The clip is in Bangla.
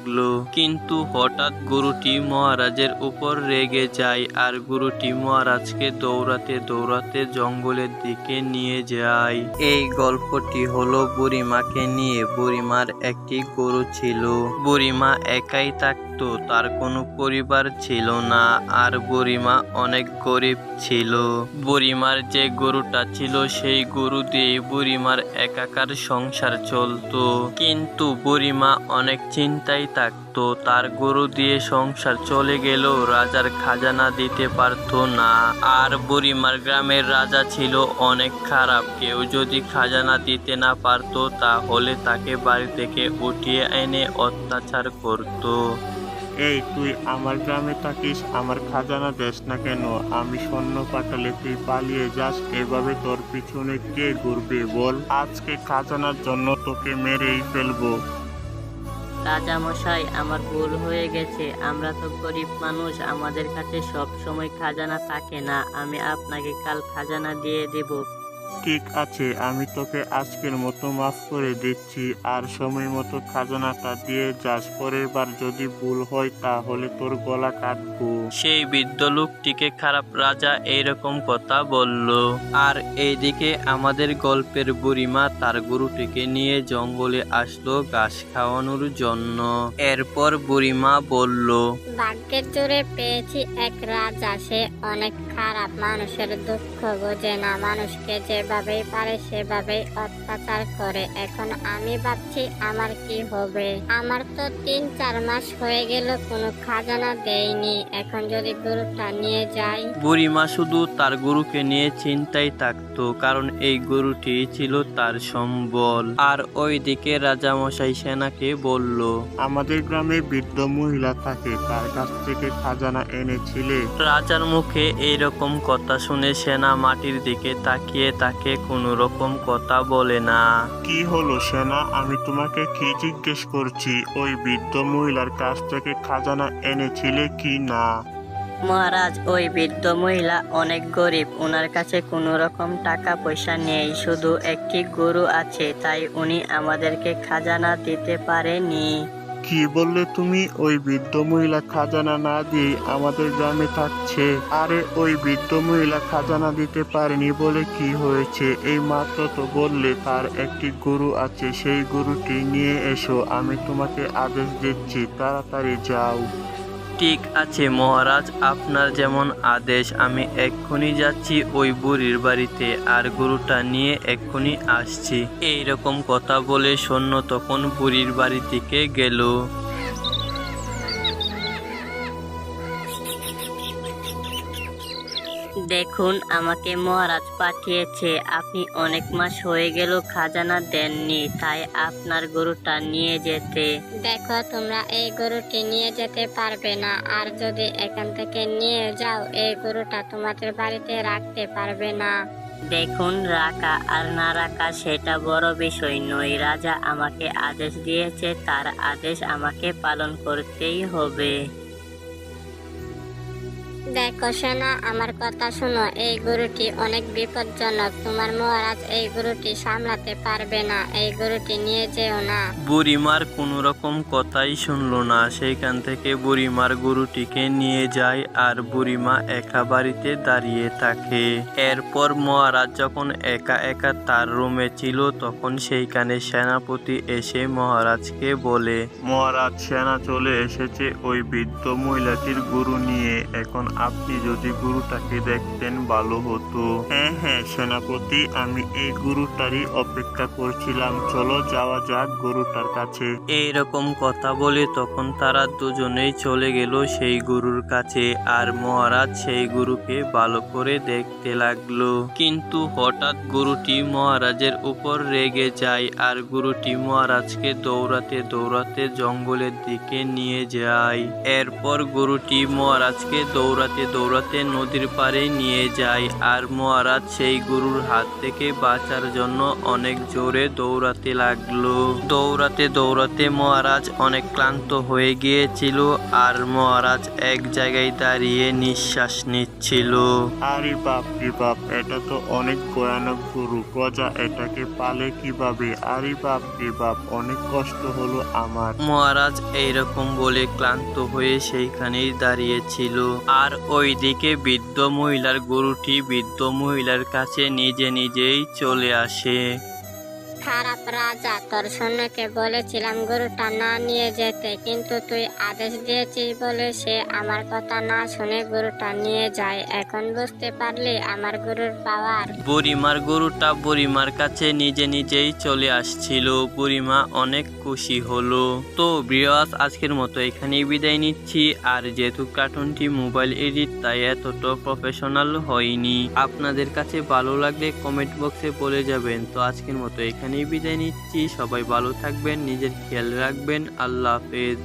লাগলো। কিন্তু হঠাৎ গরুটি মহারাজের উপর রেগে যায় আর গরুটি মহারাজকে দৌড়াতে দৌড়াতে জঙ্গলের দিকে নিয়ে যায়। এই গল্পটি হলো বুড়িমাকে নিয়ে। বুড়িমার একটি গরু ছিল। বুড়িমা একাই থাকতো, তার কোনো পরিবার ছিল না, আর বুড়িমা অনেক গরিব ছিল। বুড়িমার যে গরুটা ছিল সেই গরু দিয়ে বুড়িমার একাকার সংসার চলতো। কিন্তু বুড়িমা অনেক চিন্তায় থাকতো, তার গরু দিয়ে সংসার চলে গেলেও রাজার খাজানা দিতে পারতো না। আর বুড়িমার গ্রামের রাজা ছিল অনেক খারাপ। কেউ যদি খাজানা দিতে না পারতো তাহলে তাকে বাড়ি থেকে উঠিয়ে এনে অত্যাচার করতো। এই তুই আমার গ্রামে থাকিস, আমার খাজানা দেস না কেন? আমি সৈন্য পাঠালে তুই পালিয়ে যাস, এভাবে তোর পিছনে কে ঘুরবে বল? আজকে খাজানার জন্য তোকে মেরেই ফেলবো। রাজামশাই, আমার ভুল হয়ে গেছে। আমরা তো গরিব মানুষ, আমাদের কাছে সব সময় খাজানা থাকে না। আমি আপনাকে কাল খাজানা দিয়ে দেব। ঠিক আছে, আমি তোকে আজকের মতো মাফ করে দিচ্ছি। আর সময় মতো খাজানাটা দিয়ে যাস। পরের বার যদি ভুল হয় তাহলে তোর গলা কাটবো। সেই বৃদ্ধ লোকটিকে খারাপ রাজা এইরকম কথা বলল। আর এইদিকে আমাদের গল্পের বুড়িমা তার গরুটিকে নিয়ে জঙ্গলে আসলো ঘাস খাওয়ানোর জন্য। এরপর বুড়িমা বলল, ভাগ্যের জোরে পেয়েছি এক রাজা, সে অনেক খারাপ, মানুষের দুঃখ বোঝে না, মানুষকে যেভাবেই পারে সেভাবেই অত্যাচার করে। এখন আমি ভাবছি আমার কি হবে। আমার তো 3-4 মাস হয়ে গেল কোনো খাজানা দেয়নি। এখন যদি গরুটা নিয়ে যাই। বুড়িমা শুধু তার গরুকে নিয়ে চিন্তায় থাকতো, কারণ এই গরুটি ছিল তার সম্বল। আর ওইদিকে রাজামশাই সেনাকে বলল, আমাদের গ্রামে বৃদ্ধ মহিলা থাকে, তার কাছ থেকে খাজানা এনেছিলে? রাজার মুখে এইরকম কথা শুনে সেনা মাটির দিকে তাকিয়ে তাকে কোনো রকম কথা বলে না। কি হলো সেনা? আমি তোমাকে কি জিজ্ঞেস করছি? ওই বৃদ্ধ মহিলার কাছ থেকে খাজানা এনেছিলে কি না? মহারাজ, ওই বৃদ্ধ মহিলা অনেক গরিব, ওনার কাছে কোনো রকম টাকা পয়সা নেই, শুধু একটি গরু আছে, তাই উনি আমাদেরকে খাজানা দিতে পারেনি। কি বললে তুমি? ওই বৃদ্ধ মহিলা খাজানা না দিয়ে আমাদের গ্রামে থাকছে? আরে ওই বৃদ্ধ মহিলা খাজানা দিতে পারেনি বলে কি হয়েছে? এই মাত্র তো বললে তার একটি গরু আছে, সেই গরুটি নিয়ে এসো। আমি তোমাকে আদেশ দিচ্ছি, তাড়াতাড়ি যাও। ঠিক আছে মহারাজ, আপনার যেমন আদেশ। আমি এক্ষুনি যাচ্ছি ওই বুড়ির বাড়িতে, আর গরুটা নিয়ে এক্ষুনি আসছি। এইরকম কথা বলে সৈন্য তখন বুড়ির বাড়ি থেকে গেল। দেখুন, আমাকে মহারাজ পাঠিয়েছে। আপনি অনেক মাস হয়ে গেল খাজানা দেননি, তাই আপনার গরুটা নিয়ে যেতে। দেখো, তোমরা এই গরুটি নিয়ে যেতে পারবে না, আর যদি এখান থেকে নিয়ে যাও এই গরুটা তোমাদের বাড়িতে রাখতে পারবে না। দেখুন, রাখা আর না রাখা সেটা বড় বিষয় নয়। রাজা আমাকে আদেশ দিয়েছে, তার আদেশ আমাকে পালন করতেই হবে। দেখো সেনা, আমার কথা শোনো, এই গরুটি অনেক বিপজ্জনক। তোমার মহারাজ এই গরুটি সামলাতে পারবে না, এই গরুটি নিয়ে যেও না। বুড়িমার কোনো রকম কথাই শুনলো না। সেইখান থেকে বুড়িমার গরুটিকে নিয়ে যায় আর বুড়িমা একা বাড়িতে দাঁড়িয়ে থাকে। এরপর মহারাজ যখন একা একা তার রুমে ছিল তখন সেইখানে সেনাপতি এসে মহারাজকে বলে, মহারাজ, সেনা চলে এসেছে ওই বৃদ্ধ মহিলাটির গরু নিয়ে। এখন আপনি যদি গরুটাকে দেখতেন ভালো হতো। হ্যাঁ হ্যাঁ সেনাপতি, আমি এই গরুটারই অপেক্ষা করছিলাম। চলো যাওয়া যাক গরুটার কাছে। এইরকম কথা বলে তখন তারা দুজনেই চলে গেল সেই গরুর কাছে। আর মহারাজ সেই গরুকে ভালো করে দেখতে লাগলো। কিন্তু হঠাৎ গরুটি মহারাজের উপর রেগে যায় আর গরুটি মহারাজকে দৌড়াতে দৌড়াতে জঙ্গলের দিকে নিয়ে যায়। এরপর গরুটি মহারাজকে দৌড়াতে দৌড়াতে দৌড়াতে নদীর পাড়ে নিয়ে যায় আর মহারাজ সেই গরুর হাত থেকে বাঁচার জন্য অনেক জোরে দৌড়াতে লাগলো। দৌড়াতে দৌড়াতে মহারাজ অনেক ক্লান্ত হয়ে গিয়েছিল আর মহারাজ এক জায়গায় দাঁড়িয়ে নিঃশ্বাস নিচ্ছিল। আরে বাপ রে বাপ, এটা তো অনেক ভয়ানক গরু। গজা এটাকে পালে কিভাবে? আরে বাপ রে বাপ, অনেক কষ্ট হলো আমার। মহারাজ এইরকম বলে ক্লান্ত হয়ে সেইখানেই দাঁড়িয়েছিল আর ওইদিকে বৃদ্ধ মহিলার গরুটি বৃদ্ধ মহিলার কাছে নিজে নিজেই চলে আসে। খারাপ রাজা, তোর সৈন্যকে বলেছিলাম গরুটা না নিয়ে যেতে, কিন্তু তুই আদেশ দিয়েছিস বলে সে আমার কথা না শুনে গরুটা নিয়ে যায়। এখন বুঝতে পারলি আমার গরুর পাওয়ার। বুড়িমার গরুটা বুড়িমার কাছে নিজে নিজেই চলে আসছিল। বুড়িমা অনেক খুশি হলো। তো ভিউয়ার্স, আজকের মতো এখানেই বিদায় নিচ্ছি। আর যেহেতু কার্টুনটি মোবাইল এডিট, তাই এতটা প্রফেশনাল হয়নি। আপনাদের কাছে ভালো লাগলে কমেন্ট বক্সে বলে যাবেন। তো আজকের মতো এখানেই বিদায় নিচ্ছি। সবাই ভালো থাকবেন, নিজের খেয়াল রাখবেন। আল্লাহ হাফেজ।